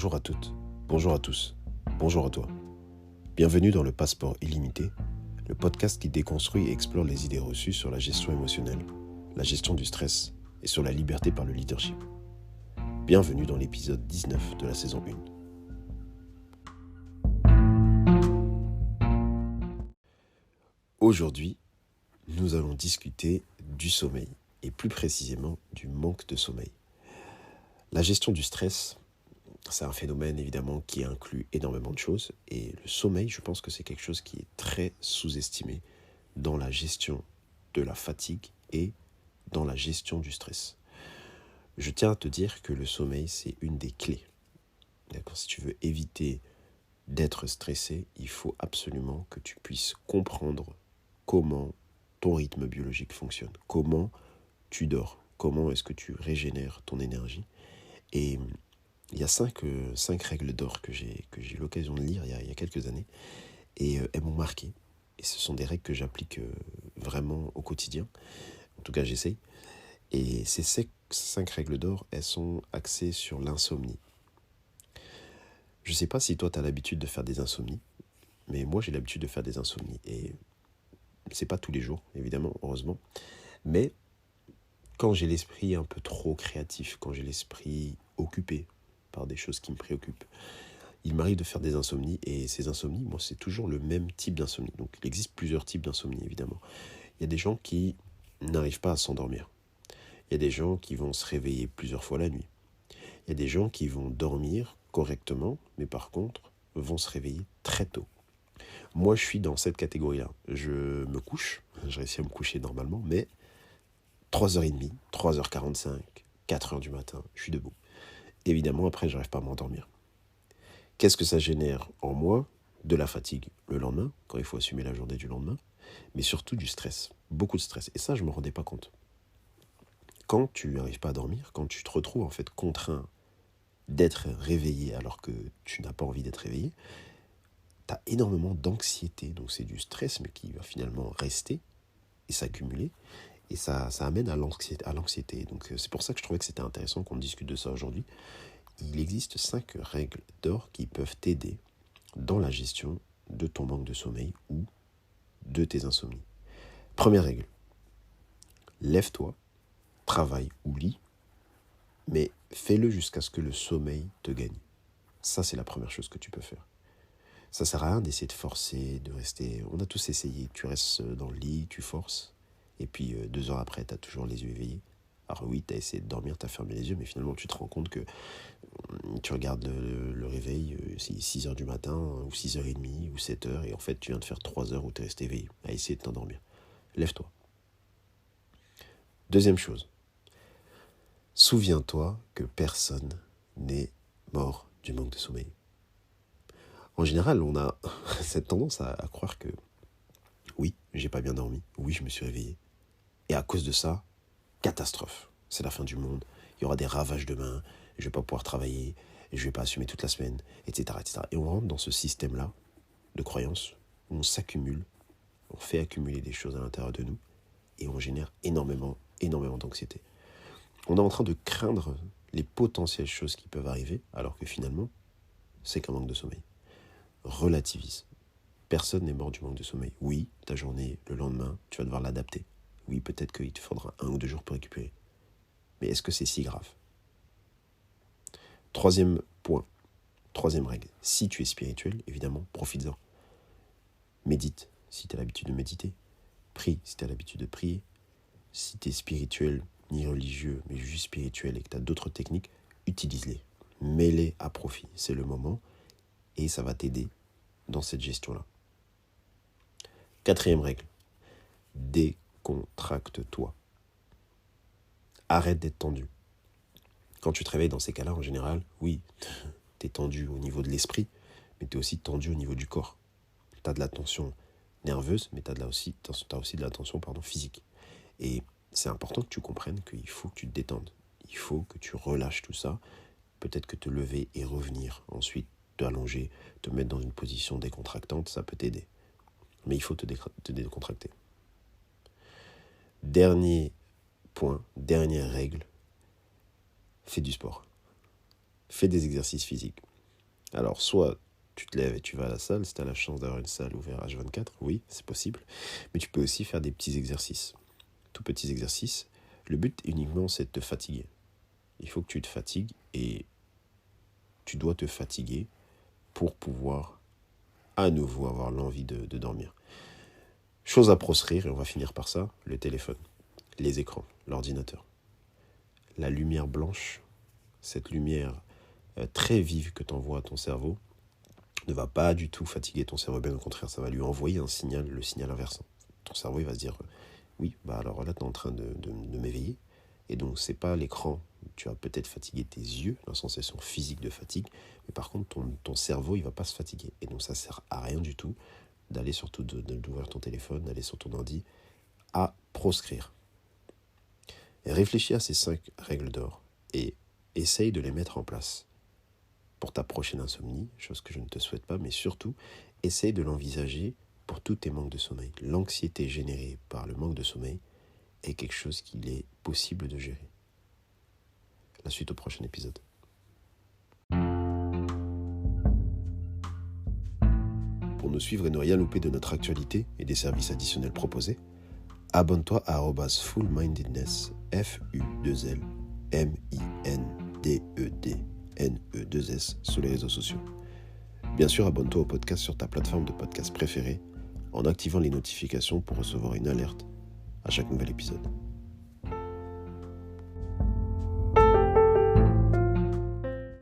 Bonjour à toutes, bonjour à tous, bonjour à toi. Bienvenue dans le Passeport illimité, le podcast qui déconstruit et explore les idées reçues sur la gestion émotionnelle, la gestion du stress et sur la liberté par le leadership. Bienvenue dans l'épisode 19 de la saison 1. Aujourd'hui, nous allons discuter du sommeil et plus précisément du manque de sommeil. La gestion du stress, c'est un phénomène évidemment qui inclut énormément de choses et le sommeil, je pense que c'est quelque chose qui est très sous-estimé dans la gestion de la fatigue et dans la gestion du stress. Je tiens à te dire que le sommeil, c'est une des clés. D'accord ? Si tu veux éviter d'être stressé, il faut absolument que tu puisses comprendre comment ton rythme biologique fonctionne, comment tu dors, comment est-ce que tu régénères ton énergie. Et il y a cinq règles d'or que j'ai eu l'occasion de lire il y a quelques années et elles m'ont marqué. Et ce sont des règles que j'applique vraiment au quotidien. En tout cas, j'essaye. Et ces 5 règles d'or, elles sont axées sur l'insomnie. Je ne sais pas si toi, tu as l'habitude de faire des insomnies, mais moi, j'ai l'habitude de faire des insomnies. Et c'est pas tous les jours, évidemment, heureusement. Mais quand j'ai l'esprit un peu trop créatif, quand j'ai l'esprit occupé par des choses qui me préoccupent, il m'arrive de faire des insomnies. Et ces insomnies, moi, c'est toujours le même type d'insomnie. Donc, il existe plusieurs types d'insomnie, évidemment. Il y a des gens qui n'arrivent pas à s'endormir. Il y a des gens qui vont se réveiller plusieurs fois la nuit. Il y a des gens qui vont dormir correctement, mais par contre, vont se réveiller très tôt. Moi, je suis dans cette catégorie-là. Je me couche, je réussis à me coucher normalement, mais 3h30, 3h45, 4h du matin, je suis debout. Évidemment, après, je n'arrive pas à m'endormir. Qu'est-ce que ça génère en moi ? De la fatigue le lendemain, quand il faut assumer la journée du lendemain, mais surtout du stress, beaucoup de stress. Et ça, je ne me rendais pas compte. Quand tu n'arrives pas à dormir, quand tu te retrouves en fait contraint d'être réveillé alors que tu n'as pas envie d'être réveillé, tu as énormément d'anxiété. Donc c'est du stress, mais qui va finalement rester et s'accumuler. Et ça amène à l'anxiété. Donc c'est pour ça que je trouvais que c'était intéressant qu'on discute de ça aujourd'hui. Il existe 5 règles d'or qui peuvent t'aider dans la gestion de ton manque de sommeil ou de tes insomnies. Première règle, lève-toi, travaille ou lis, mais fais-le jusqu'à ce que le sommeil te gagne. Ça, c'est la première chose que tu peux faire. Ça sert à rien d'essayer de forcer, de rester... On a tous essayé. Tu restes dans le lit, tu forces, et puis 2 heures après, tu as toujours les yeux éveillés. Alors oui, tu as essayé de dormir, tu as fermé les yeux, mais finalement, tu te rends compte que tu regardes le réveil, c'est 6h du matin, ou 6h30, ou 7h, et en fait, tu viens de faire 3 heures où tu es resté éveillé, à essayer de t'endormir. Lève-toi. Deuxième chose. Souviens-toi que personne n'est mort du manque de sommeil. En général, on a cette tendance à croire que oui, j'ai pas bien dormi, oui, je me suis réveillé. Et à cause de ça, catastrophe. C'est la fin du monde, il y aura des ravages demain, je vais pas pouvoir travailler, je vais pas assumer toute la semaine, etc., etc. Et on rentre dans ce système-là de croyances où on s'accumule, on fait accumuler des choses à l'intérieur de nous et on génère énormément d'anxiété. On est en train de craindre les potentielles choses qui peuvent arriver, alors que finalement, c'est qu'un manque de sommeil. Relativise. Personne n'est mort du manque de sommeil. Oui, ta journée, le lendemain, tu vas devoir l'adapter. Oui, peut-être qu'il te faudra 1 ou 2 jours pour récupérer. Mais est-ce que c'est si grave ? Troisième point, troisième règle. Si tu es spirituel, évidemment, profites-en. Médite, si tu as l'habitude de méditer. Prie, si tu as l'habitude de prier. Si tu es spirituel, ni religieux, mais juste spirituel et que tu as d'autres techniques, utilise-les. Mets-les à profit. C'est le moment et ça va t'aider dans cette gestion-là. Quatrième règle. Décontracte-toi. Arrête d'être tendu. Quand tu te réveilles dans ces cas-là, en général, oui, tu es tendu au niveau de l'esprit, mais tu es aussi tendu au niveau du corps. Tu as de la tension nerveuse, mais tu as aussi de la tension physique. Et c'est important que tu comprennes qu'il faut que tu te détendes. Il faut que tu relâches tout ça. Peut-être que te lever et revenir, ensuite t'allonger, te mettre dans une position décontractante, ça peut t'aider. Mais il faut te décontracter. Dernier point, dernière règle, fais du sport. Fais des exercices physiques. Alors, soit tu te lèves et tu vas à la salle, si tu as la chance d'avoir une salle ouverte H24, oui, c'est possible. Mais tu peux aussi faire des petits exercices. Tout petits exercices. Le but uniquement, c'est de te fatiguer. Il faut que tu te fatigues et tu dois te fatiguer pour pouvoir à nouveau avoir l'envie de dormir. Chose à proscrire, et on va finir par ça, le téléphone, les écrans, l'ordinateur. La lumière blanche, cette lumière très vive que t'envoie à ton cerveau, ne va pas du tout fatiguer ton cerveau, bien au contraire, ça va lui envoyer un signal, le signal inversant. Ton cerveau, il va se dire, oui, alors là, tu es en train de m'éveiller, et donc c'est pas l'écran, tu vas peut-être fatiguer tes yeux, la sensation physique de fatigue, mais par contre, ton cerveau, il va pas se fatiguer, et donc ça sert à rien du tout d'aller surtout d'ouvrir ton téléphone, d'aller sur ton ordi, à proscrire. Et réfléchis à ces 5 règles d'or, et essaye de les mettre en place pour ta prochaine insomnie, chose que je ne te souhaite pas, mais surtout, essaye de l'envisager pour tous tes manques de sommeil. L'anxiété générée par le manque de sommeil est quelque chose qu'il est possible de gérer. La suite au prochain épisode. Pour nous suivre et ne rien louper de notre actualité et des services additionnels proposés, abonne-toi à @fullmindedness, FULMINDEDNES sur les réseaux sociaux. Bien sûr, abonne-toi au podcast sur ta plateforme de podcast préférée en activant les notifications pour recevoir une alerte à chaque nouvel épisode.